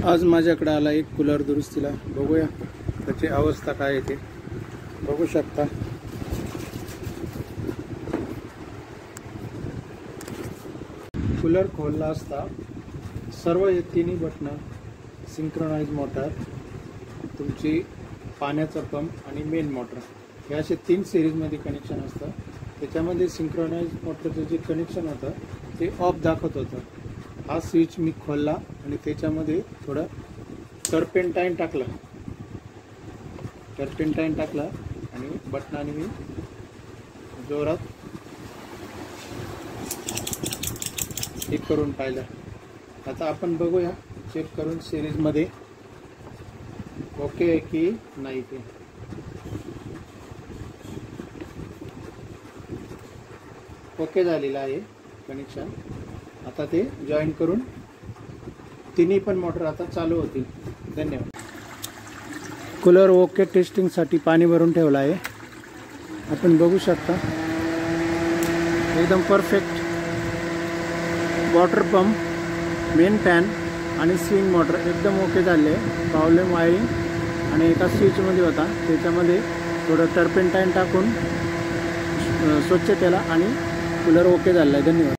आज माझ्याकडे आला एक कूलर दुरुस्तीला। बघूया त्याची अवस्था काय आहे ते। बघू शकता कूलर खोलला असता सर्व हे तिन्ही बटन, सिंक्रोनाइज मोटर, तुमची पाण्याचा पंप आणि मेन मोटर हे असे 3 सिरीज मध्ये कनेक्शन असतं। त्याच्यामध्ये सिंक्रोनाइज मोटरचं जे कनेक्शन होतं ते ऑफ दाखवत होतं। हा स्विच मी खोलला आणि त्याच्यामध्ये थोडं टर्पेंटाईन टाकलं आणि बटनाने मी जोरात चेक करून पाहिलं। आता आपण बघूया चेक करून सिरीज मध्ये ओके आहे की नाही ते। ओके झालेलं आहे कनेक्शन। आता ते जॉईन करून तिन्ही पण मोटर आता चालू होतील। धन्यवाद। कूलर ओके टेस्टिंग साठी पाणी भरून ठेवलं आहे। आपण बघू शकता एकदम perfect water pump, main fan आणि स्विंग मोटर एकदम ओके झाले। प्रॉब्लेम वायरिंग आणि एका स्विच मध्ये होता, त्याच्यामध्ये थोडं टर्पेंटाईन टाकून स्वच्छ केला आणि कूलर ओके झाला आहे। धन्यवाद।